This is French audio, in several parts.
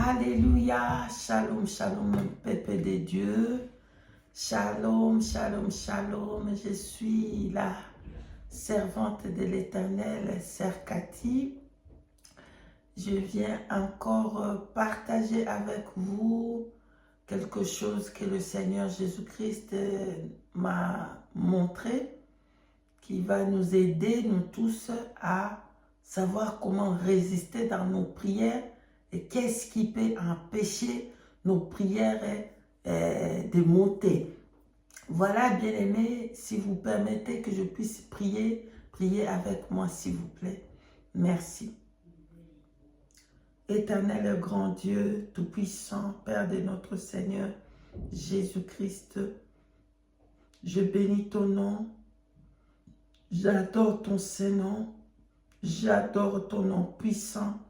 Alléluia, shalom, shalom, peuple de Dieu. Shalom, shalom, shalom. Je suis la servante de l'Éternel, Sœur Cathy. Je viens encore partager avec vous quelque chose que le Seigneur Jésus-Christ m'a montré, qui va nous aider, nous tous, à savoir comment résister dans nos prières et qu'est-ce qui peut empêcher nos prières de monter. Voilà, bien-aimés, si vous permettez que je puisse prier, priez avec moi, s'il vous plaît. Merci. Éternel grand Dieu, Tout-Puissant, Père de notre Seigneur, Jésus-Christ, je bénis ton nom, j'adore ton Saint-Nom, j'adore ton nom puissant,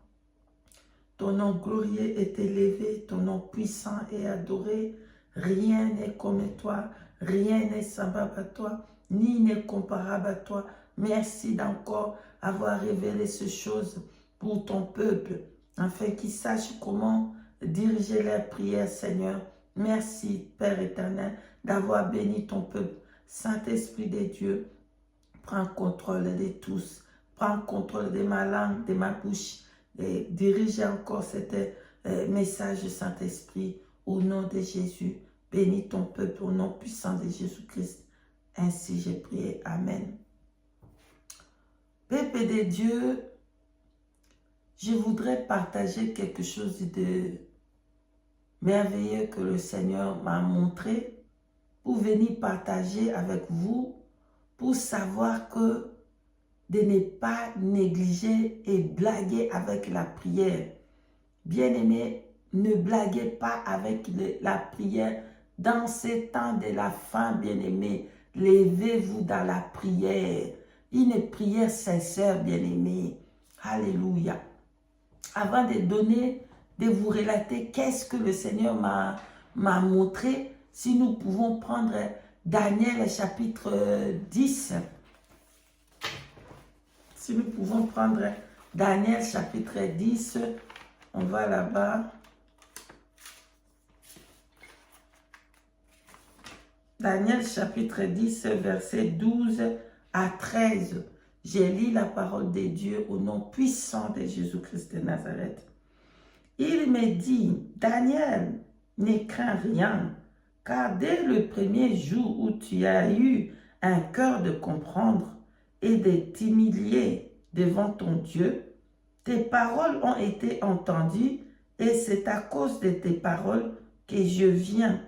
ton nom glorieux est élevé, ton nom puissant est adoré, rien n'est comme toi, rien n'est semblable à toi, ni n'est comparable à toi. Merci d'encore avoir révélé ces choses pour ton peuple, afin qu'ils sachent comment diriger leurs prières, Seigneur. Merci, Père éternel, d'avoir béni ton peuple. Saint-Esprit de Dieu, prends contrôle de tous. Prends contrôle de ma langue, de ma bouche. Et dirige encore cet message, Saint-Esprit, au nom de Jésus. Bénis ton peuple au nom puissant de Jésus-Christ. Ainsi j'ai prié. Amen. Peuple de Dieu, je voudrais partager quelque chose de merveilleux que le Seigneur m'a montré pour venir partager avec vous, pour savoir que de ne pas négliger et blaguer avec la prière. Bien-aimés, ne blaguez pas avec la prière. Dans ces temps de la fin, bien-aimés, levez-vous dans la prière. Une prière sincère, bien-aimés. Alléluia. Avant de vous relater qu'est-ce que le Seigneur m'a montré, si nous pouvons prendre Daniel chapitre 10. Si nous pouvons prendre Daniel chapitre 10, on va là-bas. Daniel chapitre 10, verset 12 à 13. J'ai lu la parole de Dieu au nom puissant de Jésus-Christ de Nazareth. Il me dit, Daniel, ne crains rien, car dès le premier jour où tu as eu un cœur de comprendre et de t'humilier devant ton Dieu, tes paroles ont été entendues et c'est à cause de tes paroles que je viens.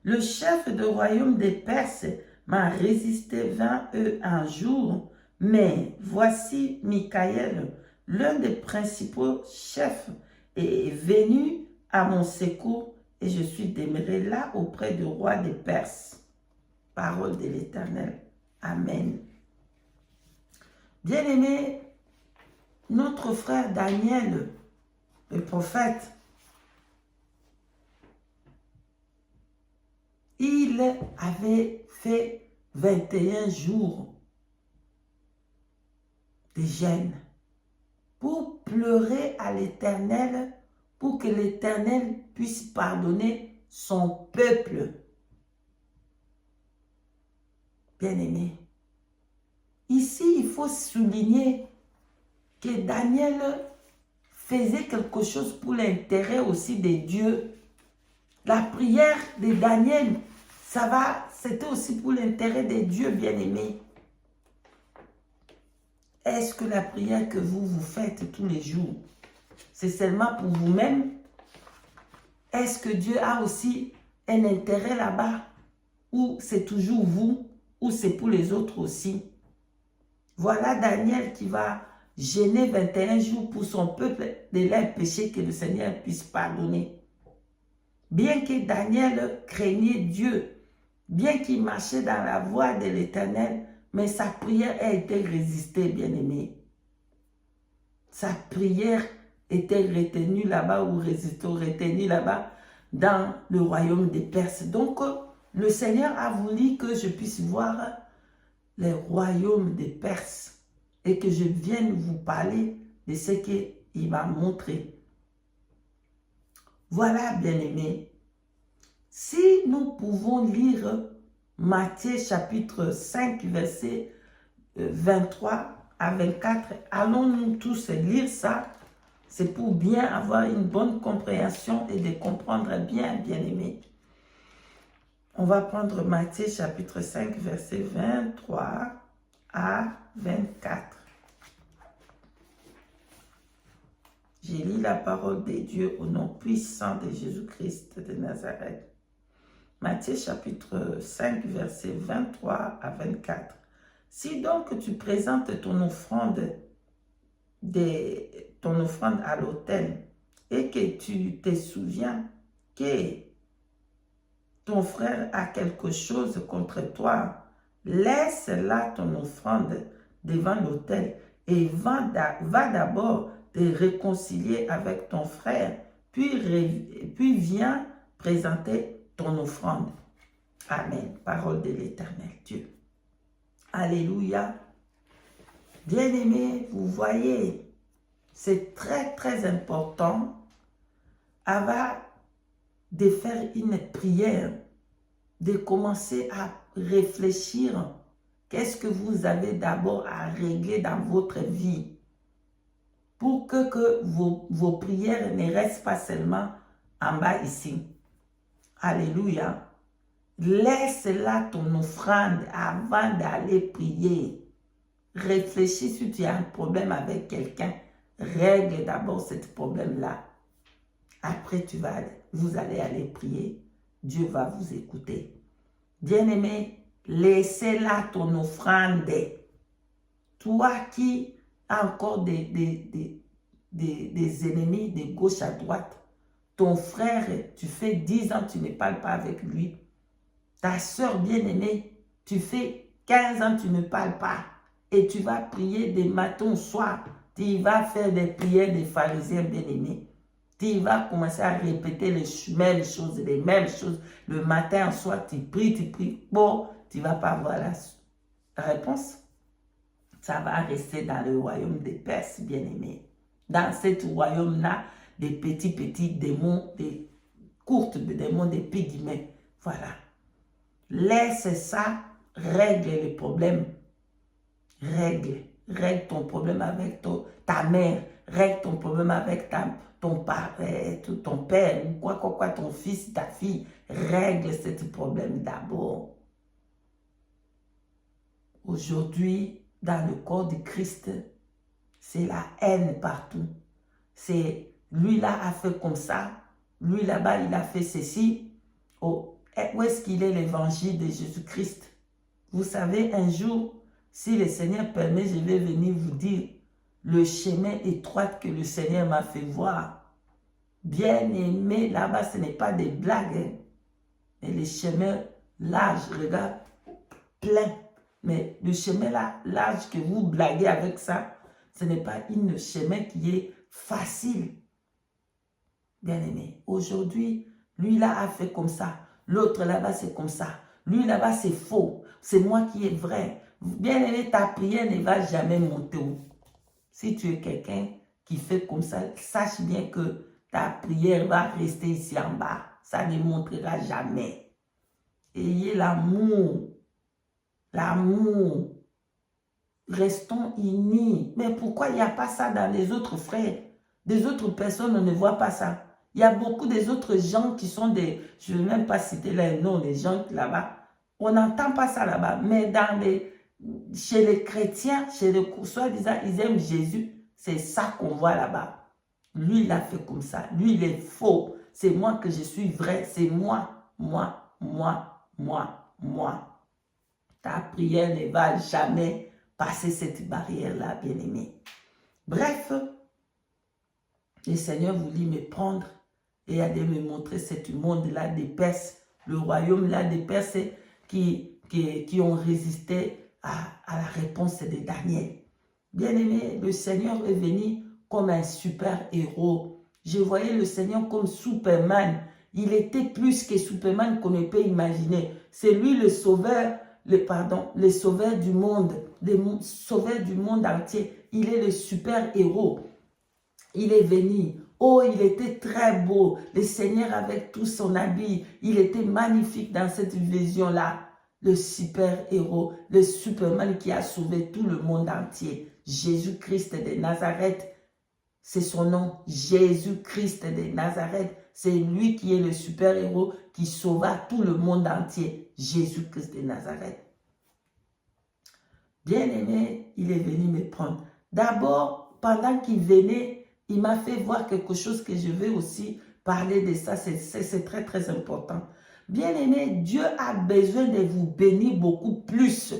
Le chef du royaume des Perses m'a résisté 20 heures un jour, mais voici Michael, l'un des principaux chefs, est venu à mon secours et je suis demeuré là auprès du roi des Perses. Parole de l'Éternel. Amen. Bien-aimé, notre frère Daniel, le prophète, il avait fait 21 jours de jeûne pour pleurer à l'Éternel, pour que l'Éternel puisse pardonner son peuple. Bien-aimé, ici, il faut souligner que Daniel faisait quelque chose pour l'intérêt aussi de Dieu. La prière de Daniel, c'était aussi pour l'intérêt de Dieu, bien-aimé. Est-ce que la prière que vous faites tous les jours, c'est seulement pour vous-même? Est-ce que Dieu a aussi un intérêt là-bas? Ou c'est toujours vous? Ou c'est pour les autres aussi? Voilà Daniel qui va jeûner 21 jours pour son peuple de leurs péchés, que le Seigneur puisse pardonner. Bien que Daniel craignait Dieu, bien qu'il marchait dans la voie de l'Éternel, mais sa prière a été résistée, bien-aimé. Sa prière était retenue là-bas ou retenue là-bas dans le royaume des Perses. Donc, le Seigneur a voulu que je puisse voir le royaume des Perses et que je vienne vous parler de ce qu'il m'a montré. Voilà, bien-aimés. Si nous pouvons lire Matthieu chapitre 5, verset 23 à 24, allons-nous tous lire ça? C'est pour bien avoir une bonne compréhension et de comprendre bien, bien-aimés. On va prendre Matthieu chapitre 5, verset 23 à 24. J'ai lu la parole de Dieu au nom puissant de Jésus-Christ de Nazareth. Matthieu chapitre 5, verset 23 à 24. Si donc tu présentes ton offrande à l'autel et que tu te souviens que ton frère a quelque chose contre toi, laisse là ton offrande devant l'autel et va d'abord te réconcilier avec ton frère, puis viens présenter ton offrande. Amen. Parole de l'Éternel Dieu. Alléluia. Bien-aimés, vous voyez, c'est très très important avant de faire une prière, de commencer à réfléchir. Qu'est-ce que vous avez d'abord à régler dans votre vie pour que vos prières ne restent pas seulement en bas ici. Alléluia. Laisse là ton offrande avant d'aller prier. Réfléchis si tu as un problème avec quelqu'un. Règle d'abord ce problème-là. Après, vous allez aller prier. Dieu va vous écouter. Bien-aimé, laissez là ton offrande. Toi qui as encore des ennemis de gauche à droite, ton frère, tu fais 10 ans, tu ne parles pas avec lui. Ta soeur bien-aimée, tu fais 15 ans, tu ne parles pas. Et tu vas prier des matins au soir. Tu vas faire des prières des pharisiens bien-aimés. Tu vas commencer à répéter les mêmes choses. Le matin au soir, tu pries. Bon, tu ne vas pas avoir la réponse. Ça va rester dans le royaume des Perses, bien-aimés. Dans ce royaume-là, des petits démons, des courtes démons, des pygmées. Voilà. Laisse ça, règle le problème. Règle ton problème avec ta mère. Règle ton problème avec ton père, ou quoi, ton fils, ta fille. Règle ce problème d'abord. Aujourd'hui, dans le corps de Christ, c'est la haine partout. C'est lui là a fait comme ça, lui là-bas il a fait ceci. Oh, où est-ce qu'il est l'évangile de Jésus-Christ? Vous savez, un jour, si le Seigneur permet, je vais venir vous dire le chemin étroit que le Seigneur m'a fait voir. Bien aimé, là-bas, ce n'est pas des blagues. Hein. Mais le chemin large, regarde, plein. Mais le chemin là, large que vous blaguez avec ça, ce n'est pas un chemin qui est facile. Bien aimé, aujourd'hui, lui là a fait comme ça. L'autre là-bas, c'est comme ça. Lui là-bas, c'est faux. C'est moi qui est vrai. Bien aimé, ta prière ne va jamais monter haut. Si tu es quelqu'un qui fait comme ça, sache bien que ta prière va rester ici en bas. Ça ne montera jamais. Ayez l'amour. L'amour. Restons unis. Mais pourquoi il n'y a pas ça dans les autres frères? Des autres personnes, on ne voit pas ça. Il y a beaucoup des autres gens qui sont des... Je ne vais même pas citer les noms, les gens là-bas. On n'entend pas ça là-bas. Mais chez les chrétiens, chez les soi-disant, ils aiment Jésus. C'est ça qu'on voit là-bas. Lui, il a fait comme ça. Lui, il est faux. C'est moi que je suis vrai. C'est moi. Ta prière ne va jamais passer cette barrière-là, bien-aimé. Bref, le Seigneur voulait me prendre et aller me montrer ce monde-là des Perses, le royaume-là des Perses qui ont résisté à la réponse de Daniel. Bien-aimé, le Seigneur est venu comme un super héros. Je voyais le Seigneur comme Superman. Il était plus que Superman qu'on ne peut imaginer. C'est lui le sauveur, le sauveur du monde, entier. Il est le super héros. Il est venu Oh, il était très beau. Le Seigneur avec tout son habit, il était magnifique dans cette vision-là. Le super-héros, le Superman qui a sauvé tout le monde entier. Jésus-Christ de Nazareth, c'est son nom. Jésus-Christ de Nazareth, c'est lui qui est le super-héros qui sauva tout le monde entier. Jésus-Christ de Nazareth. Bien-aimé, il est venu me prendre. D'abord, pendant qu'il venait, il m'a fait voir quelque chose que je vais aussi parler de ça. C'est très, très important. Bien-aimé, Dieu a besoin de vous bénir beaucoup plus.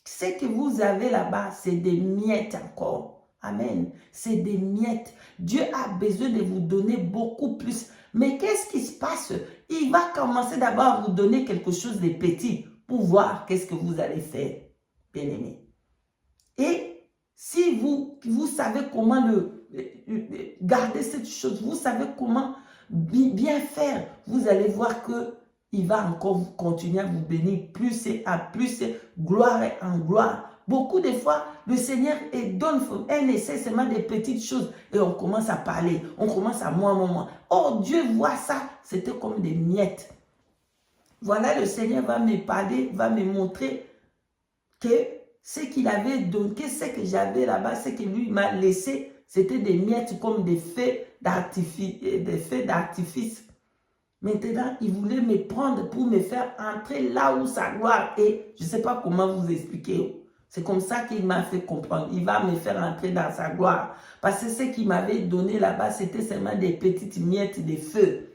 Ce que vous avez là-bas, c'est des miettes encore. Amen. C'est des miettes. Dieu a besoin de vous donner beaucoup plus. Mais qu'est-ce qui se passe? Il va commencer d'abord à vous donner quelque chose de petit pour voir qu'est-ce que vous allez faire, bien-aimé. Et si vous savez comment garder cette chose, vous savez comment bien faire, vous allez voir que il va encore continuer à vous bénir plus et à plus, gloire et en gloire. Beaucoup de fois, le Seigneur donne un essai seulement des petites choses et on commence à parler, on commence à moi. Oh, Dieu voit ça, c'était comme des miettes. Voilà, le Seigneur va me parler, va me montrer que ce qu'il avait donné, ce que j'avais là-bas, ce que lui m'a laissé, c'était des miettes comme des feux d'artifice. Maintenant, il voulait me prendre pour me faire entrer là où sa gloire est. Je ne sais pas comment vous expliquer. C'est comme ça qu'il m'a fait comprendre. Il va me faire entrer dans sa gloire. Parce que ce qu'il m'avait donné là-bas, c'était seulement des petites miettes de feu.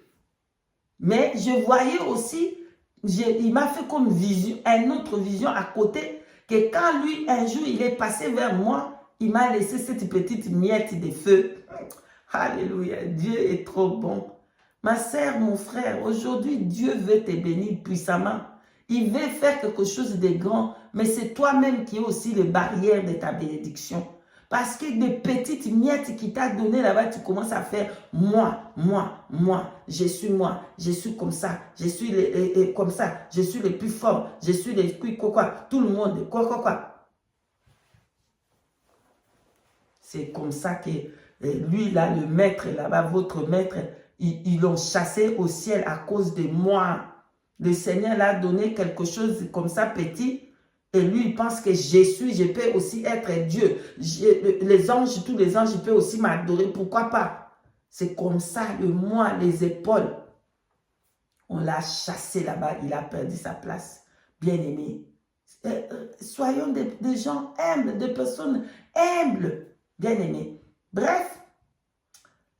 Mais je voyais aussi, il m'a fait comme vision, une autre vision à côté, que quand lui, un jour, il est passé vers moi, il m'a laissé cette petite miette de feu. Alléluia, Dieu est trop bon. Ma sœur, mon frère, aujourd'hui, Dieu veut te bénir puissamment. Il veut faire quelque chose de grand, mais c'est toi-même qui es aussi les barrières de ta bénédiction. Parce que des petites miettes qui t'a donné là-bas, tu commences à faire moi, je suis comme ça, je suis comme ça, je suis le plus fort, je suis le plus quoi, tout le monde, quoi. C'est comme ça que lui là, le maître là-bas, votre maître, ils l'ont chassé au ciel à cause de moi. Le Seigneur l'a donné quelque chose comme ça petit. Et lui, il pense que je peux aussi être Dieu. Les anges, tous les anges, peuvent aussi m'adorer. Pourquoi pas? C'est comme ça, le moi, les épaules. On l'a chassé là-bas. Il a perdu sa place. Bien-aimé. Soyons des gens humbles, des personnes humbles. Bien-aimés. Bref.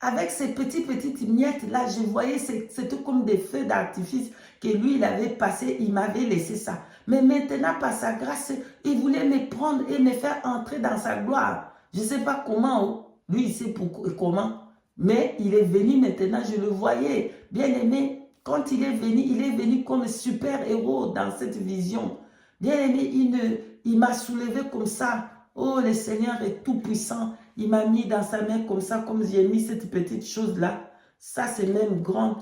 Avec ces petites miettes-là, je voyais, c'était comme des feux d'artifice que lui, il avait passé, il m'avait laissé ça. Mais maintenant, par sa grâce, il voulait me prendre et me faire entrer dans sa gloire. Je ne sais pas comment, lui, il sait pourquoi, comment, mais il est venu maintenant, je le voyais. Bien aimé, quand il est venu comme super-héros dans cette vision. Bien aimé, il m'a soulevé comme ça. Oh, le Seigneur est tout puissant. Il m'a mis dans sa main comme ça, comme j'ai mis cette petite chose-là. Ça, c'est même grande.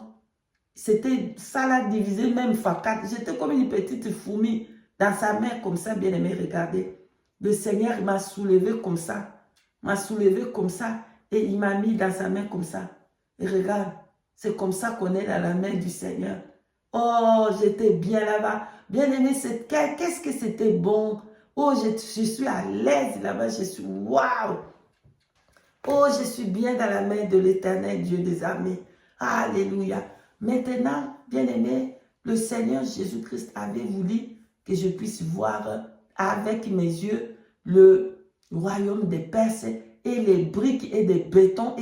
C'était ça là divisé même fois 4. J'étais comme une petite fourmi dans sa main comme ça, bien aimé, regardez. Le Seigneur m'a soulevé comme ça. M'a soulevé comme ça. Et il m'a mis dans sa main comme ça. Et regarde, c'est comme ça qu'on est dans la main du Seigneur. Oh, j'étais bien là-bas. Bien aimé, qu'est-ce que c'était bon. Oh, je suis à l'aise là-bas. Je suis waouh. Oh, je suis bien dans la main de l'Éternel, Dieu des armées. Alléluia. Maintenant, bien-aimé, le Seigneur Jésus-Christ avait voulu que je puisse voir avec mes yeux le royaume des Perses et les briques et des bétons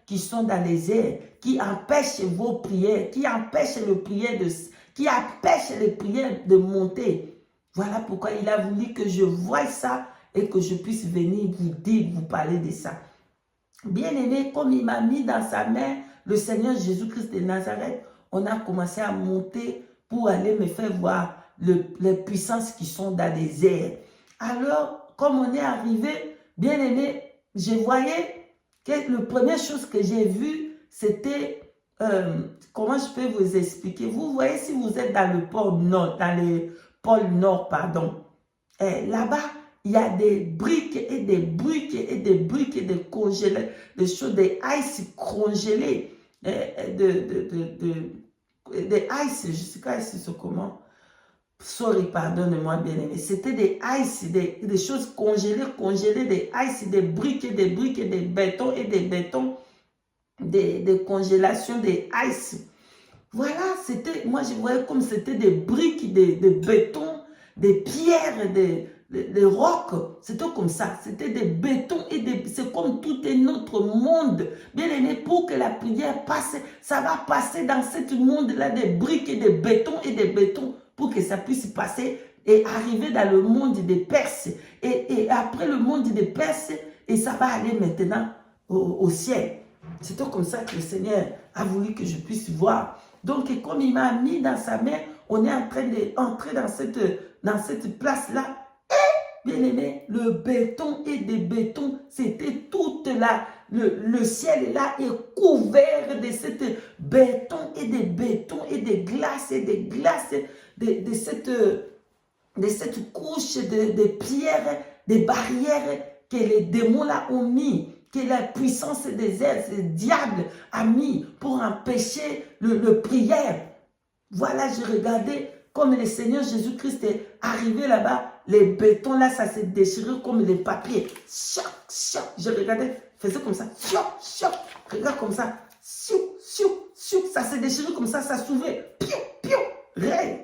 qui sont dans les airs, qui empêchent vos prières, qui empêchent les prières de monter. Voilà pourquoi il a voulu que je voie ça et que je puisse venir vous dire, vous parler de ça. Bien-aimé, comme il m'a mis dans sa main le Seigneur Jésus-Christ de Nazareth, on a commencé à monter pour aller me faire voir les puissances qui sont dans les airs. Alors, comme on est arrivé, bien-aimé, je voyais que la première chose que j'ai vue, c'était, comment je peux vous expliquer? Vous voyez, si vous êtes dans le pôle Nord, là-bas, il y a des briques et des briques et des briques et des congelés, des choses, des ice congelés, des ice, je sais pas si c'est comment. Sorry, pardonne-moi, bien-aimé. C'était des ice, des choses congelées, des ice, des briques et des briques et des bétons et des bétons, des congélations, des ice. Voilà, c'était, moi je voyais comme c'était des briques, des bétons, des pierres, des rocs. C'était comme ça. C'était des bétons et c'est comme tout un autre monde. Bien aimé, pour que la prière passe, ça va passer dans ce monde-là des briques et des bétons pour que ça puisse passer et arriver dans le monde des Perses. Et après le monde des Perses, et ça va aller maintenant au ciel. C'était comme ça que le Seigneur a voulu que je puisse voir. Donc, comme il m'a mis dans sa main, on est en train d'entrer dans cette place-là. Et, bien aimé, le béton et des bétons, c'était toute le ciel là est couvert de cette béton et des bétons et des glaces de cette couche de pierres, des barrières que les démons là ont mis, que la puissance des airs, le diable a mis pour empêcher le prière. Voilà, je regardais comme le Seigneur Jésus-Christ est arrivé là-bas, les bétons là, ça s'est déchiré comme les papiers. Choc, choc. Je regardais, faisais comme ça, choc, choc. Regarde comme ça, siou, siou, siou. Ça s'est déchiré comme ça s'ouvrait. Piou, piou, règne.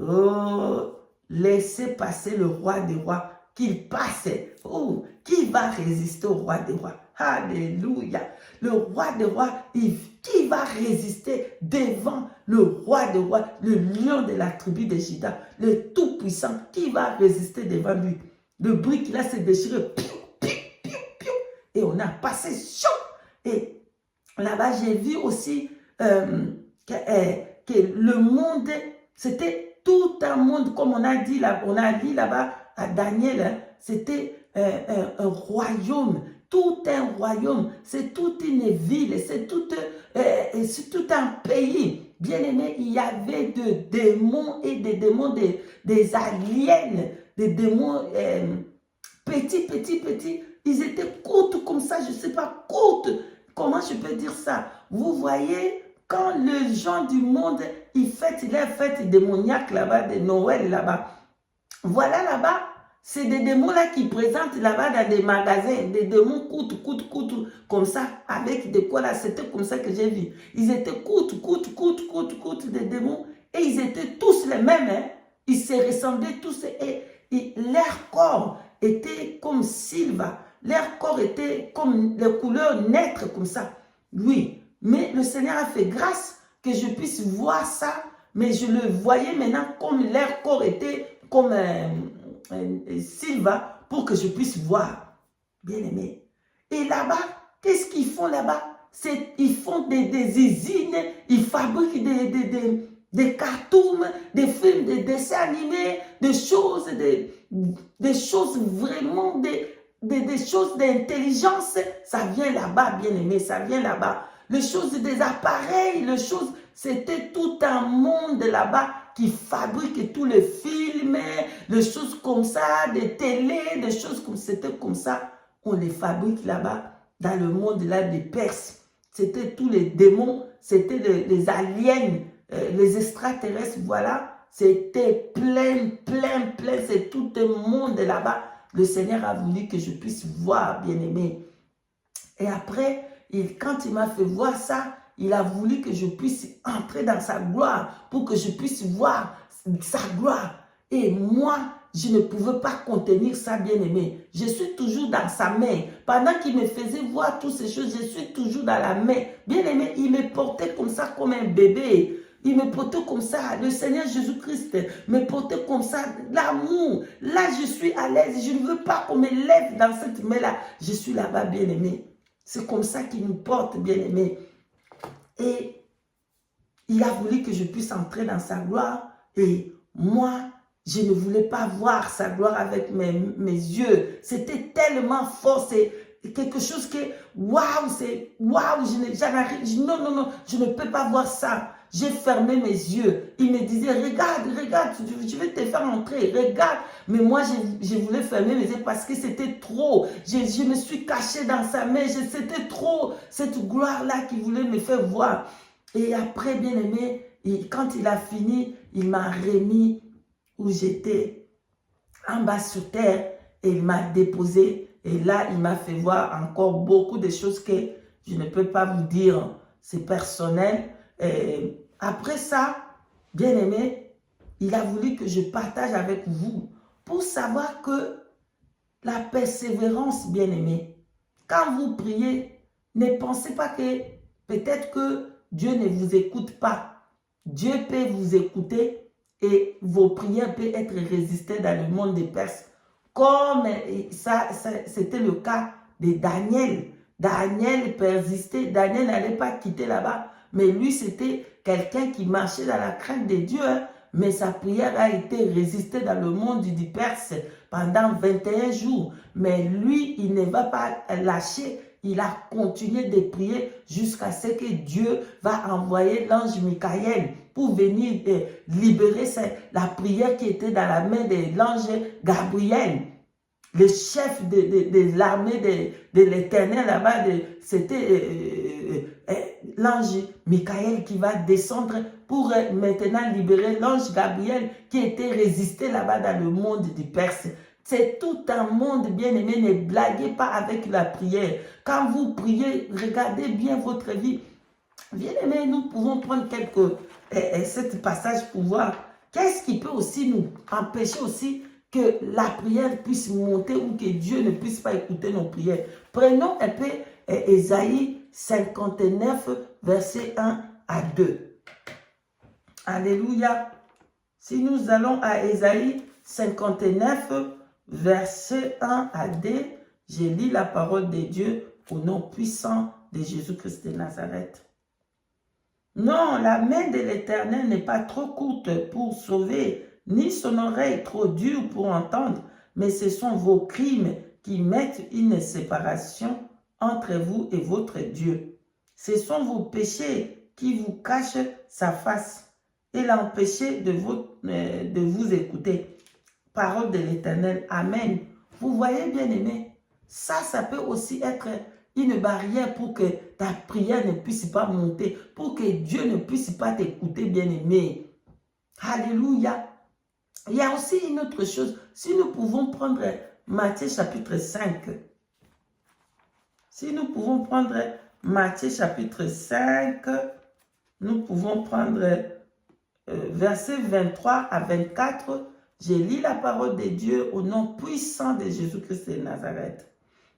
Oh, laissez passer le roi des rois, qu'il passe. Oh, qui va résister au roi des rois? Alléluia. Le roi des rois, qui va résister devant le roi des rois, le lion de la tribu de Juda, le tout-puissant, qui va résister devant lui? Le brique là s'est déchiré. Piou, piou, piou, piou. Et on a passé chaud. Et là-bas, j'ai vu aussi que le monde, c'était tout un monde, comme on a dit là-bas à Daniel, hein, c'était un royaume, tout un royaume, c'est toute une ville, c'est tout un pays. Bien aimé, il y avait des démons et des démons, des aliens, des démons petits. Ils étaient courtes comme ça, je ne sais pas, courtes. Comment je peux dire ça? Vous voyez, quand les gens du monde, ils fêtent les fêtes démoniaques là-bas, de Noël là-bas. Voilà là-bas, c'est des démons là qui présentent là-bas dans des magasins, des démons courtes, comme ça, avec des quoi là, c'était comme ça que j'ai vu. Ils étaient courtes, des démons, et ils étaient tous les mêmes, hein. Ils se ressemblaient tous, et leur corps était comme Silva, leur corps était comme les couleurs nettes, comme ça. Oui, mais le Seigneur a fait grâce que je puisse voir ça, mais je le voyais maintenant comme leur corps était comme Silva, pour que je puisse voir. Bien aimé. Et là-bas, qu'est-ce qu'ils font là-bas? Ils font des usines, ils fabriquent des cartoons, des films, des dessins animés, des choses vraiment, des choses d'intelligence. Ça vient là-bas, bien aimé, ça vient là-bas. Les choses des appareils, les choses, c'était tout un monde là-bas qui fabrique tous les films, les choses comme ça, des télés, des choses comme c'était comme ça. On les fabrique là-bas, dans le monde là des Perses. C'était tous les démons, c'était les aliens, les extraterrestres, voilà. C'était plein, c'est tout un monde là-bas. Le Seigneur a voulu que je puisse voir, bien aimé. Et après, quand il m'a fait voir ça, il a voulu que je puisse entrer dans sa gloire pour que je puisse voir sa gloire. Et moi, je ne pouvais pas contenir ça, bien-aimé. Je suis toujours dans sa main. Pendant qu'il me faisait voir toutes ces choses, je suis toujours dans la main. Bien-aimé, il me portait comme ça, comme un bébé. Il me portait comme ça. Le Seigneur Jésus-Christ me portait comme ça. L'amour. Là, je suis à l'aise. Je ne veux pas qu'on me lève dans cette main-là. Je suis là-bas, bien-aimé. C'est comme ça qu'il nous porte, bien-aimé. Et il a voulu que je puisse entrer dans sa gloire. Et moi, je ne voulais pas voir sa gloire avec mes yeux. C'était tellement fort. C'est quelque chose que, waouh, c'est waouh, non, je ne peux pas voir ça. J'ai fermé mes yeux. Il me disait, regarde, regarde, je vais te faire entrer, regarde. Mais moi, je voulais fermer mes yeux parce que c'était trop. Je me suis caché dans sa main. C'était trop cette gloire-là qui voulait me faire voir. Et après, bien aimé, quand il a fini, il m'a remis où j'étais, en bas sur terre, et il m'a déposé. Et là, il m'a fait voir encore beaucoup de choses que je ne peux pas vous dire. C'est personnel. Et après ça, bien aimé, il a voulu que je partage avec vous pour savoir que la persévérance, bien aimé, quand vous priez, ne pensez pas que peut-être que Dieu ne vous écoute pas. Dieu peut vous écouter et vos prières peuvent être résistées dans le monde des Perses. Comme ça c'était le cas de Daniel. Daniel persistait, Daniel n'allait pas quitter là-bas. Mais lui, c'était quelqu'un qui marchait dans la crainte de Dieu. Hein. Mais sa prière a été résistée dans le monde du Perse pendant 21 jours. Mais lui, il ne va pas lâcher. Il a continué de prier jusqu'à ce que Dieu va envoyer l'ange Michael pour venir libérer la prière qui était dans la main de l'ange Gabriel. Le chef de l'armée de l'Éternel là-bas, c'était l'ange Michael qui va descendre pour maintenant libérer l'ange Gabriel qui était résisté là-bas dans le monde du Perse. C'est tout un monde, bien aimé, ne blaguez pas avec la prière. Quand vous priez, regardez bien votre vie. Bien aimé, nous pouvons prendre ce passage pour voir qu'est-ce qui peut aussi nous empêcher aussi que la prière puisse monter ou que Dieu ne puisse pas écouter nos prières. Prenons un peu Ésaïe 59, verset 1 à 2. Alléluia. Si nous allons à Ésaïe 59, verset 1 à 2, je lis la parole de Dieu au nom puissant de Jésus-Christ de Nazareth. Non, la main de l'Éternel n'est pas trop courte pour sauver, ni son oreille trop dure pour entendre, mais ce sont vos crimes qui mettent une séparation entre vous et votre Dieu. Ce sont vos péchés qui vous cachent sa face et l'empêchent de vous écouter. Parole de l'Éternel. Amen. Vous voyez, bien aimé, ça peut aussi être une barrière pour que ta prière ne puisse pas monter, pour que Dieu ne puisse pas t'écouter, bien-aimé. Alléluia. Il y a aussi une autre chose. Si nous pouvons prendre Matthieu chapitre 5. Si nous pouvons prendre Matthieu chapitre 5, nous pouvons prendre versets 23 à 24. Je lis la parole de Dieu au nom puissant de Jésus-Christ de Nazareth.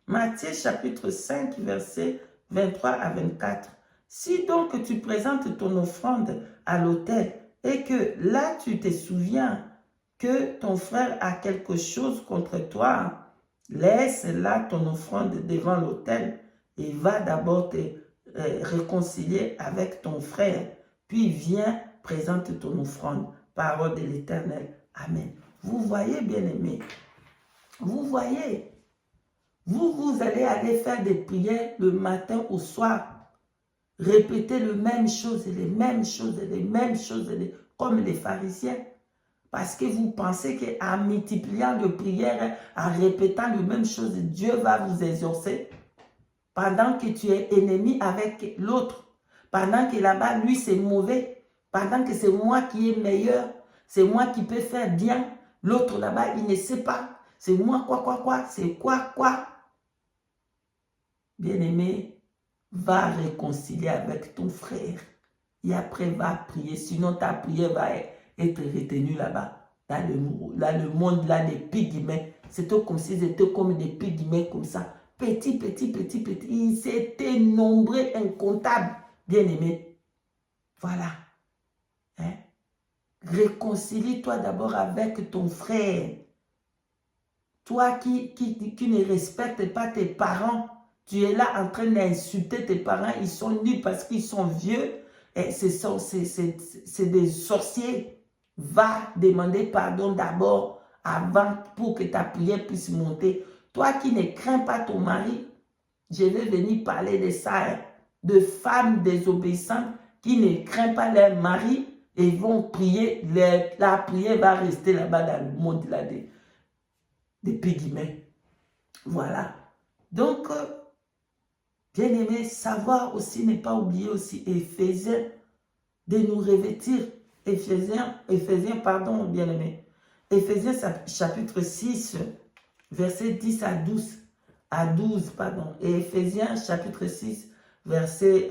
Matthieu chapitre 5, versets 23 à 24. Si donc tu présentes ton offrande à l'autel et que là tu te souviens que ton frère a quelque chose contre toi, laisse là ton offrande devant l'autel et va d'abord te réconcilier avec ton frère. Puis viens, présente ton offrande. Parole de l'Éternel. Amen. Vous voyez, bien-aimés, vous voyez, vous allez aller faire des prières le matin au soir, répéter les mêmes choses, et les mêmes choses, et les mêmes choses, comme les pharisiens, parce que vous pensez qu'en multipliant de prières, en répétant les mêmes choses, Dieu va vous exaucer, pendant que tu es ennemi avec l'autre, pendant que là-bas, lui, c'est mauvais, pendant que c'est moi qui est meilleur, c'est moi qui peux faire bien, l'autre là-bas, il ne sait pas, c'est moi quoi, c'est quoi. Bien-aimé, va réconcilier avec ton frère. Et après, va prier. Sinon, ta prière va être retenue là-bas. Dans le monde là des pygmées. C'était comme si c'était comme des pygmées comme ça. Petit. Ils étaient nombreux, incomptables. Bien-aimé. Voilà. Hein? Réconcilie-toi d'abord avec ton frère. Toi qui ne respectes pas tes parents. Tu es là en train d'insulter tes parents, ils sont nuls parce qu'ils sont vieux, et c'est des sorciers. Va demander pardon d'abord avant pour que ta prière puisse monter. Toi qui ne crains pas ton mari, je vais venir parler de ça, de femmes désobéissantes qui ne craignent pas leur mari et vont prier. La prière va rester là-bas dans le monde là, des pygmées. Voilà. Donc, bien aimé, savoir aussi, ne pas oublier aussi Éphésiens, de nous revêtir. Éphésiens, pardon, bien aimé. Éphésiens chapitre 6, verset 10 à 12, pardon. Et Éphésiens chapitre 6, verset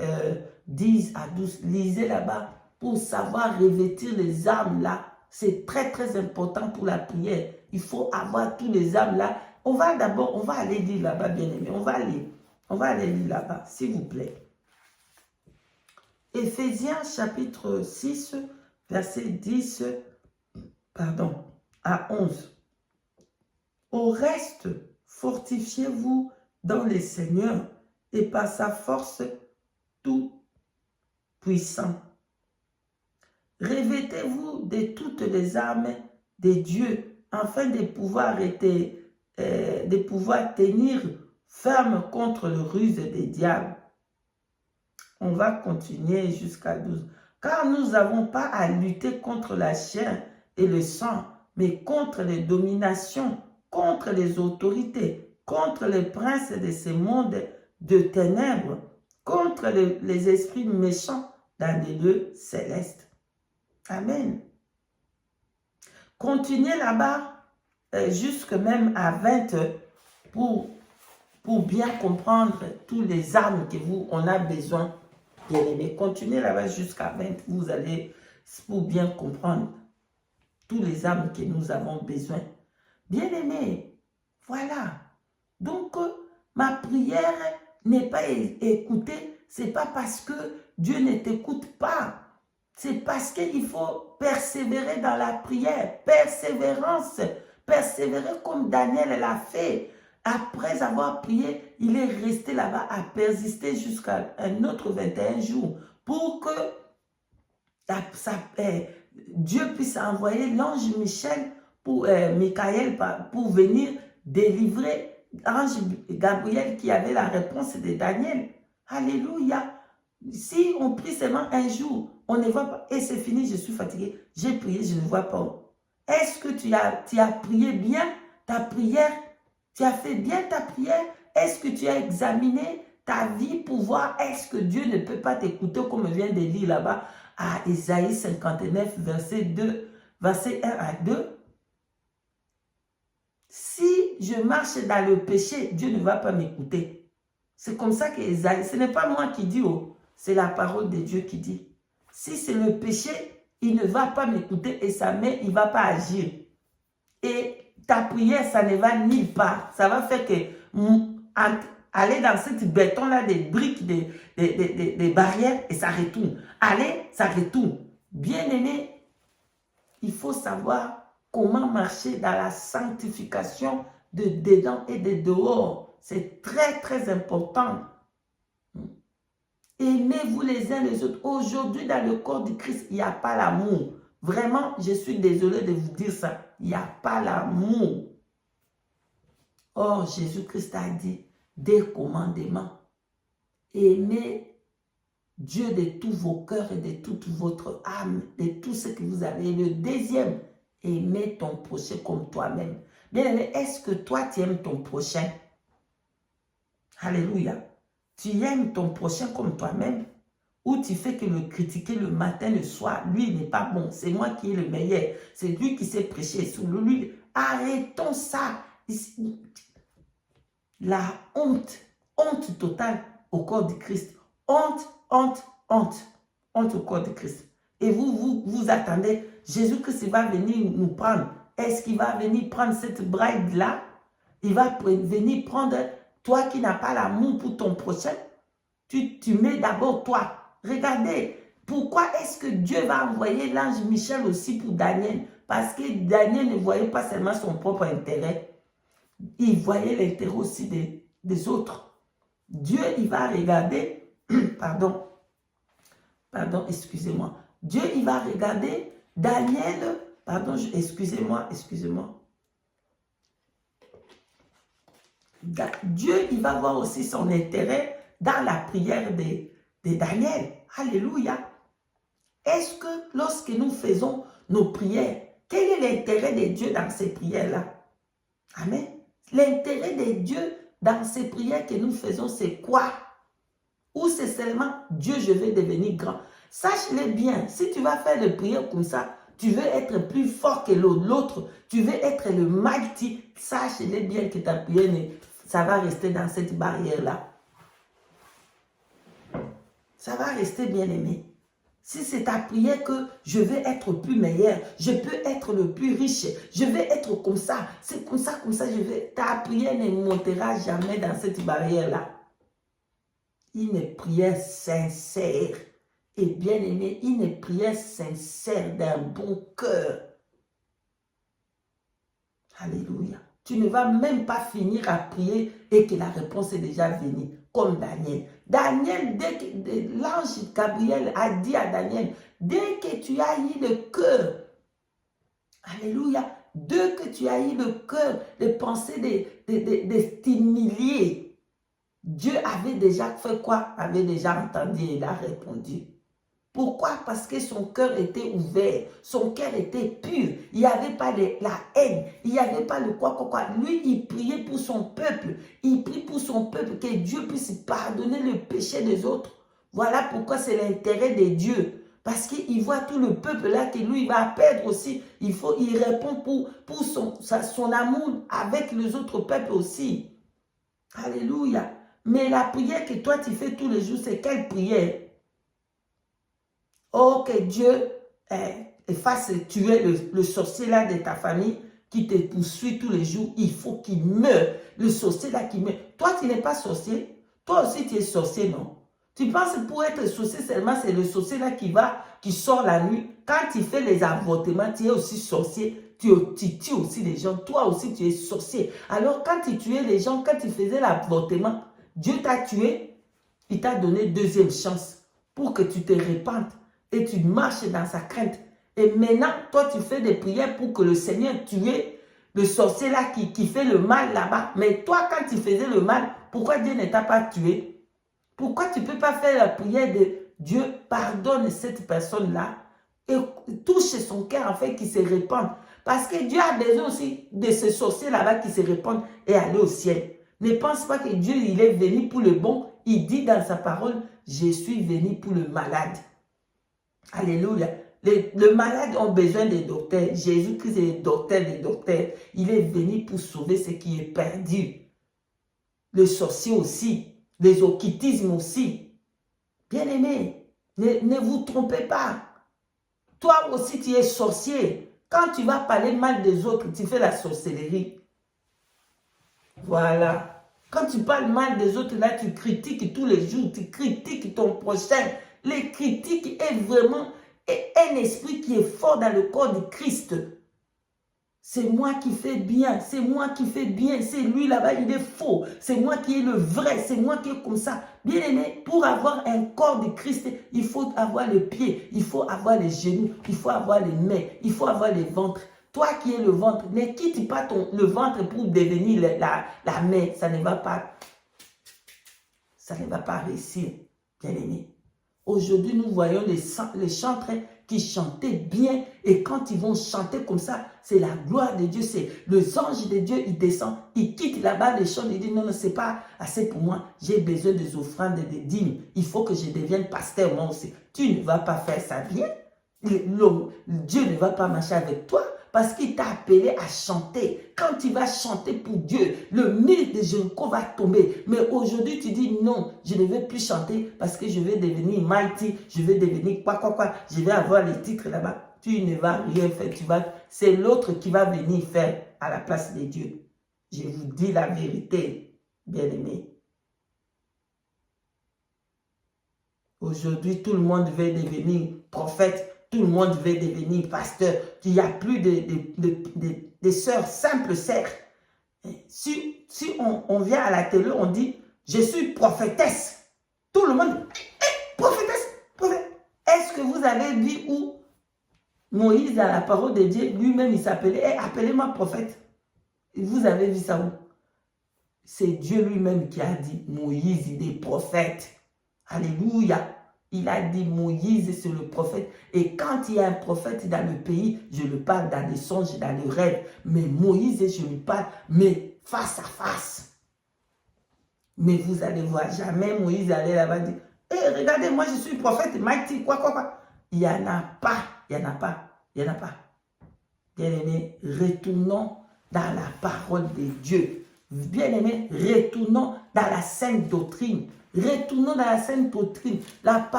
10 à 12. Lisez là-bas pour savoir revêtir les armes là. C'est très très important pour la prière. Il faut avoir tous les armes là. On va aller lire là-bas, bien aimé. On va aller lire là-bas, s'il vous plaît. Éphésiens chapitre 6, verset 10, pardon, à 11. Au reste, fortifiez-vous dans le Seigneur et par sa force tout puissant. Revêtez-vous de toutes les armes de Dieu afin de pouvoir tenir ferme contre le ruse des diables. On va continuer jusqu'à 12. Car nous n'avons pas à lutter contre la chair et le sang, mais contre les dominations, contre les autorités, contre les princes de ce monde de ténèbres, contre les esprits méchants dans les lieux célestes. Amen. Continuez là-bas jusque même à 20 pour bien comprendre tous les armes que on a besoin. Bien aimé, continuez là-bas jusqu'à 20, vous allez pour bien comprendre tous les armes que nous avons besoin. Bien aimé, voilà. Donc, ma prière n'est pas écoutée, c'est pas parce que Dieu ne t'écoute pas. C'est parce qu'il faut persévérer dans la prière. Persévérance. Persévérer comme Daniel l'a fait. Après avoir prié, il est resté là-bas à persister jusqu'à un autre 21 jours pour que Dieu puisse envoyer l'ange Michael pour venir délivrer l'ange Gabriel qui avait la réponse de Daniel. Alléluia. Si on prie seulement un jour, on ne voit pas, et c'est fini, je suis fatigué, j'ai prié, je ne vois pas. Est-ce que tu as prié bien ta prière? Tu as fait bien ta prière? Est-ce que tu as examiné ta vie pour voir est-ce que Dieu ne peut pas t'écouter comme on vient de lire là-bas à Isaïe 59, verset 1 à 2? Si je marche dans le péché, Dieu ne va pas m'écouter. C'est comme ça que Isaïe, ce n'est pas moi qui dis, c'est la parole de Dieu qui dit. Si c'est le péché, il ne va pas m'écouter et sa main, il ne va pas agir. Et ta prière, ça ne va nulle part. Ça va faire que aller dans cette béton-là, des briques, des barrières, et ça retourne. Aller, ça retourne. Bien aimé, il faut savoir comment marcher dans la sanctification de dedans et de dehors. C'est très, très important. Aimez-vous les uns les autres. Aujourd'hui, dans le corps du Christ, il n'y a pas l'amour. Vraiment, je suis désolé de vous dire ça. Il n'y a pas l'amour. Or, Jésus-Christ a dit des commandements. Aimez Dieu de tous vos cœurs et de toute votre âme, de tout ce que vous avez. Le deuxième, aimez ton prochain comme toi-même. Bien aimé, est-ce que toi, tu aimes ton prochain? Alléluia. Tu aimes ton prochain comme toi-même? Ou tu fais que le critiquer le matin, le soir, lui n'est pas bon, c'est moi qui est le meilleur, c'est lui qui s'est prêché sous lui. Arrêtons ça. La honte, honte totale au corps du Christ. Honte, honte, honte, honte au corps du Christ. Et vous attendez, Jésus-Christ va venir nous prendre. Est-ce qu'il va venir prendre cette bride-là? Il va venir prendre toi qui n'as pas l'amour pour ton prochain. Tu mets d'abord toi. Regardez, pourquoi est-ce que Dieu va envoyer l'ange Michel aussi pour Daniel? Parce que Daniel ne voyait pas seulement son propre intérêt. Il voyait l'intérêt aussi des autres. Dieu, il va regarder, pardon, excusez-moi. Dieu, il va regarder Daniel, pardon, excusez-moi. Dieu, il va voir aussi son intérêt dans la prière de Daniel. Alléluia. est-ce que lorsque nous faisons nos prières, quel est l'intérêt de Dieu dans ces prières-là? Amen. L'intérêt de Dieu dans ces prières que nous faisons, c'est quoi? Ou c'est seulement Dieu, je vais devenir grand? Sache-le bien, si tu vas faire des prières comme ça, tu veux être plus fort que l'autre, tu veux être le mighty, sache-le bien que ta prière, ça va rester dans cette barrière-là. Ça va rester bien aimé. Si c'est ta prière que je vais être plus meilleur, je peux être le plus riche, je vais être comme ça, c'est comme ça, je vais. Ta prière ne montera jamais dans cette barrière-là. Une prière sincère et bien aimée, une prière sincère d'un bon cœur. Alléluia. Tu ne vas même pas finir à prier et que la réponse est déjà venue, comme Daniel. Daniel, dès que l'ange Gabriel a dit à Daniel, dès que tu as eu le cœur, alléluia, dès que tu as eu le cœur de penser de t'humilier, Dieu avait déjà fait quoi? Avait déjà entendu et il a répondu. Pourquoi? Parce que son cœur était ouvert, son cœur était pur, il n'y avait pas la haine, il n'y avait pas le quoi. Lui, il priait pour son peuple, il prie pour son peuple, que Dieu puisse pardonner le péché des autres. Voilà pourquoi c'est l'intérêt de Dieu. Parce qu'il voit tout le peuple là que lui, il va perdre aussi. Il répond pour son amour avec les autres peuples aussi. Alléluia. Mais la prière que toi tu fais tous les jours, c'est quelle prière? Oh, que Dieu fasse tuer le sorcier là de ta famille qui te poursuit tous les jours. Il faut qu'il meure. Le sorcier là qui meurt. Toi, tu n'es pas sorcier. Toi aussi, tu es sorcier, non? Tu penses pour être sorcier seulement, c'est le sorcier là qui sort la nuit. Quand tu fais les avortements, tu es aussi sorcier. Tu tues aussi les gens. Toi aussi, tu es sorcier. Alors, quand tu tuais les gens, quand tu faisais l'avortement, Dieu t'a tué. Il t'a donné deuxième chance pour que tu te répandes. Et tu marches dans sa crainte. Et maintenant, toi, tu fais des prières pour que le Seigneur tue le sorcier là qui fait le mal là-bas. Mais toi, quand tu faisais le mal, pourquoi Dieu ne t'a pas tué? Pourquoi tu ne peux pas faire la prière de Dieu, pardonne cette personne-là et touche son cœur afin qu'il se répande? Parce que Dieu a besoin aussi de ce sorcier là-bas qui se répande et aller au ciel. Ne pense pas que Dieu, il est venu pour le bon. Il dit dans sa parole, je suis venu pour le malade. Alléluia. Les malades ont besoin des docteurs. Jésus-Christ est le docteur des docteurs. Il est venu pour sauver ce qui est perdu. Le sorcier aussi. Les occultismes aussi. Bien-aimés, ne vous trompez pas. Toi aussi, tu es sorcier. Quand tu vas parler mal des autres, tu fais la sorcellerie. Voilà. Quand tu parles mal des autres, là, tu critiques tous les jours. Tu critiques ton prochain. Les critiques est vraiment un esprit qui est fort dans le corps de Christ. C'est moi qui fais bien, c'est moi qui fais bien, c'est lui là-bas, il est faux. C'est moi qui est le vrai, c'est moi qui est comme ça. Bien aimé, pour avoir un corps de Christ, il faut avoir les pieds, il faut avoir les genoux, il faut avoir les mains, il faut avoir les ventres. Toi qui es le ventre, ne quitte pas le ventre pour devenir la main, ça ne va pas. Ça ne va pas réussir, bien aimé. Aujourd'hui, nous voyons les chanteurs qui chantaient bien et quand ils vont chanter comme ça, c'est la gloire de Dieu, c'est les anges de Dieu, ils descendent, ils quittent là-bas les chants, ils disent non, non, c'est pas assez pour moi, j'ai besoin des offrandes et des dîmes, il faut que je devienne pasteur moi aussi. Tu ne vas pas faire ça bien, Dieu ne va pas marcher avec toi. Parce qu'il t'a appelé à chanter. Quand tu vas chanter pour Dieu, le mur de Jéricho va tomber. Mais aujourd'hui, tu dis non, je ne vais plus chanter parce que je vais devenir mighty, je vais devenir quoi. Je vais avoir les titres là-bas. Tu ne vas rien faire. C'est l'autre qui va venir faire à la place de Dieu. Je vous dis la vérité, bien-aimés. Aujourd'hui, tout le monde veut devenir prophète. Tout le monde veut devenir pasteur. Il n'y a plus de sœurs, simples sœurs. Si on vient à la télé, on dit, je suis prophétesse. Tout le monde, prophétesse. Est-ce que vous avez vu où Moïse, dans la parole de Dieu, lui-même, il s'appelait, appelez-moi prophète. Vous avez vu ça où? C'est Dieu lui-même qui a dit, Moïse, il est prophète. Alléluia. Il a dit Moïse, c'est le prophète. Et quand il y a un prophète dans le pays, je le parle dans les songes, dans les rêves. Mais Moïse, je lui parle, mais face à face. Mais vous allez voir, jamais Moïse allait là-bas dire, hey, regardez, moi je suis prophète, mighty, quoi. Il n'y en a pas, il n'y en a pas, il n'y en a pas. Bien-aimés, retournons dans la parole de Dieu. Bien-aimés, retournons dans la sainte doctrine. Retournons dans la sainte doctrine. La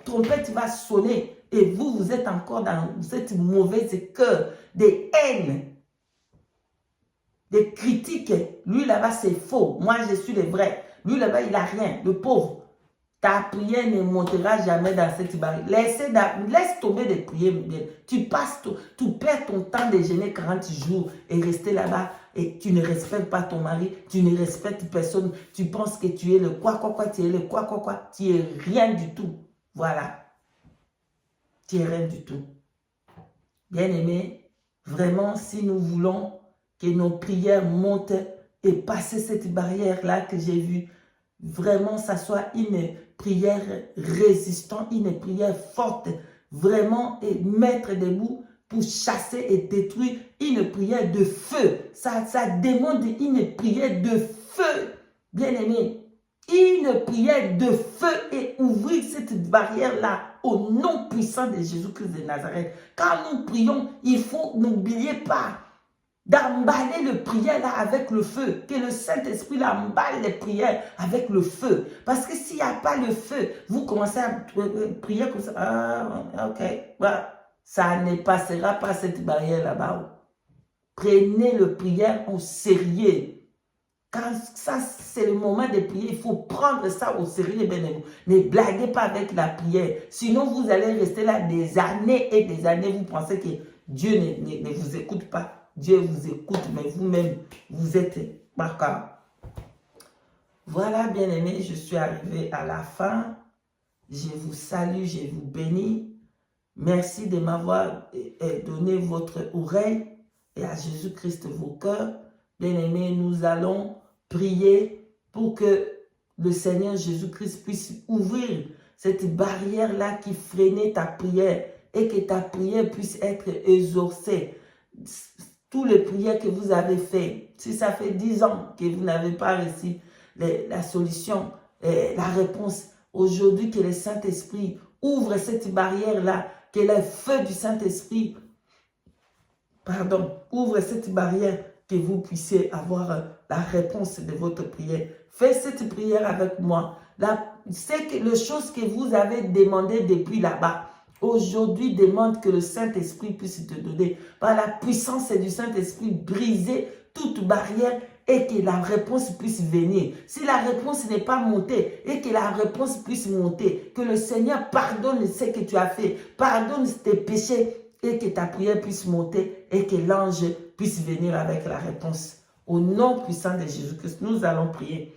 trompette va sonner et vous êtes encore dans cette mauvaise cœur, des haines, des critiques. Lui là-bas, c'est faux. Moi, je suis le vrai. Lui là-bas, il n'a rien. Le pauvre. Ta prière ne montera jamais dans cette barrière. Laisse tomber de prier. Tu perds ton temps de jeûner 40 jours et rester là-bas et tu ne respectes pas ton mari, tu ne respectes personne. Tu penses que tu es le quoi, tu es le quoi. Tu es rien du tout. Voilà. Tu es rien du tout. Bien-aimés, vraiment, si nous voulons que nos prières montent et passer cette barrière-là que j'ai vue, vraiment, ça soit une prière résistante, une prière forte, vraiment, et mettre debout pour chasser et détruire une prière de feu. Ça demande une prière de feu, bien-aimé. Une prière de feu et ouvrir cette barrière-là au nom puissant de Jésus-Christ de Nazareth. Quand nous prions, il faut, n'oubliez pas, d'emballer le prière là avec le feu, que le Saint-Esprit emballe les prières avec le feu. Parce que s'il n'y a pas le feu, vous commencez à prier comme ça. Ah, ok, voilà. Ça ne passera pas cette barrière là-bas. Prenez le prière au sérieux. Quand ça, c'est le moment de prier, il faut prendre ça au sérieux, bien-aimés. Ne blaguez pas avec la prière. Sinon, vous allez rester là des années et des années. Vous pensez que Dieu ne vous écoute pas. Dieu vous écoute, mais vous-même, vous êtes marquant. Voilà, bien-aimés, je suis arrivé à la fin. Je vous salue, je vous bénis. Merci de m'avoir donné votre oreille et à Jésus-Christ vos cœurs. Bien-aimés, nous allons prier pour que le Seigneur Jésus-Christ puisse ouvrir cette barrière-là qui freinait ta prière et que ta prière puisse être exaucée. Toutes les prières que vous avez faites, si ça fait 10 ans que vous n'avez pas reçu la solution, la réponse, aujourd'hui que le Saint-Esprit ouvre cette barrière-là, que le feu du Saint-Esprit, ouvre cette barrière, que vous puissiez avoir la réponse de votre prière. Faites cette prière avec moi. C'est que les choses que vous avez demandées depuis là-bas, aujourd'hui, demande que le Saint-Esprit puisse te donner, par la puissance du Saint-Esprit, briser toute barrière et que la réponse puisse venir. Si la réponse n'est pas montée et que la réponse puisse monter, que le Seigneur pardonne ce que tu as fait, pardonne tes péchés et que ta prière puisse monter et que l'ange puisse venir avec la réponse. Au nom puissant de Jésus-Christ, nous allons prier.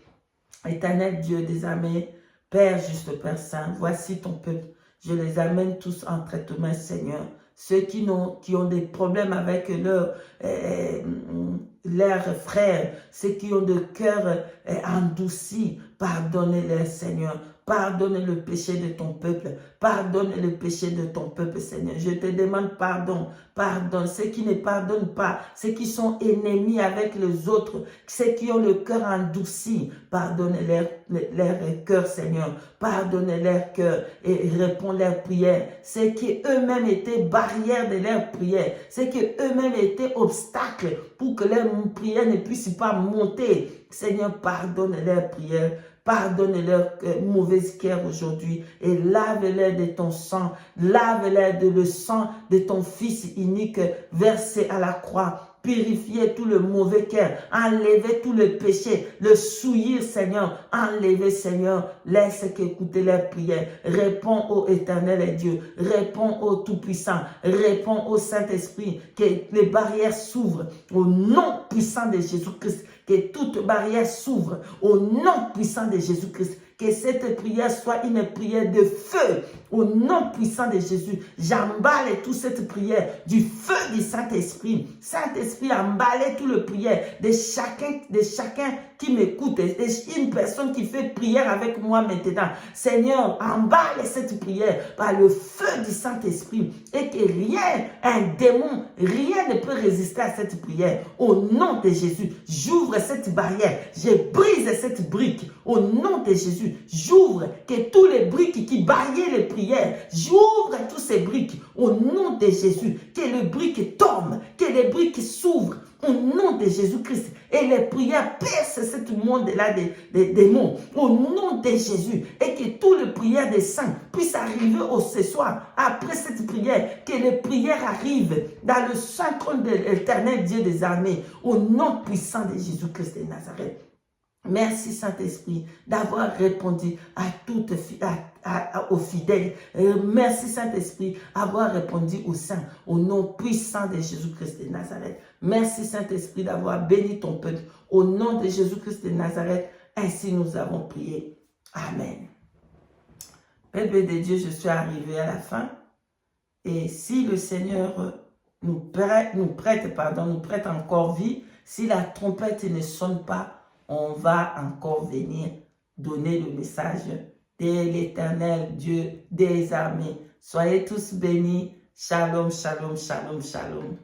Éternel Dieu des armées, Père juste, Père Saint, voici ton peuple. Je les amène tous entre tes mains, Seigneur. Ceux qui ont des problèmes avec leurs frères, ceux qui ont de cœur endouci, pardonnez-les, Seigneur. Pardonne le péché de ton peuple. Pardonne le péché de ton peuple, Seigneur. Je te demande pardon. Pardonne ceux qui ne pardonnent pas, ceux qui sont ennemis avec les autres, ceux qui ont le cœur endouci. Pardonne leur cœur, Seigneur. Pardonne leur cœur et réponds leurs prières. Ceux qui eux-mêmes étaient barrières de leurs prières. Ceux qui eux-mêmes étaient obstacles pour que leurs prières ne puissent pas monter. Seigneur, pardonne leurs prières. Pardonne leur mauvaise cœur aujourd'hui et lave-les de ton sang, lave-les de le sang de ton Fils unique versé à la croix. Purifiez tout le mauvais cœur, enlevez tout le péché, le souillir, Seigneur, enlevez, Seigneur, laisse qu'écouter leurs prières. Réponds au Éternel Dieu, réponds au Tout-Puissant, réponds au Saint-Esprit, que les barrières s'ouvrent au nom puissant de Jésus-Christ. Que toute barrière s'ouvre au nom puissant de Jésus-Christ. Que cette prière soit une prière de feu. Au nom puissant de Jésus, j'emballe toute cette prière du feu du Saint-Esprit. Saint-Esprit, emballe toute le prière de chacun qui m'écoute, une personne qui fait prière avec moi maintenant. Seigneur, emballe cette prière par le feu du Saint-Esprit et que rien, un démon, rien ne peut résister à cette prière. Au nom de Jésus, j'ouvre cette barrière, je brise cette brique. Au nom de Jésus, j'ouvre que tous les briques qui baillaient les prières, j'ouvre tous ces briques. Au nom de Jésus, que les briques tombent, que les briques s'ouvrent. Au nom de Jésus-Christ. Et les prières percent ce monde-là des démons. Au nom de Jésus. Et que toutes les prières des saints puissent arriver ce soir. Après cette prière, que les prières arrivent dans le saint trône de l'éternel Dieu des armées. Au nom puissant de Jésus-Christ de Nazareth. Merci Saint-Esprit d'avoir répondu à toutes aux fidèles. Merci Saint-Esprit d'avoir répondu aux saints au nom puissant de Jésus-Christ de Nazareth. Merci Saint-Esprit d'avoir béni ton peuple au nom de Jésus-Christ de Nazareth. Ainsi nous avons prié. Amen. Peuple de Dieu, je suis arrivé à la fin. Et si le Seigneur nous prête encore vie, si la trompette ne sonne pas, on va encore venir donner le message de l'Éternel Dieu des armées. Soyez tous bénis. Shalom, shalom, shalom, shalom.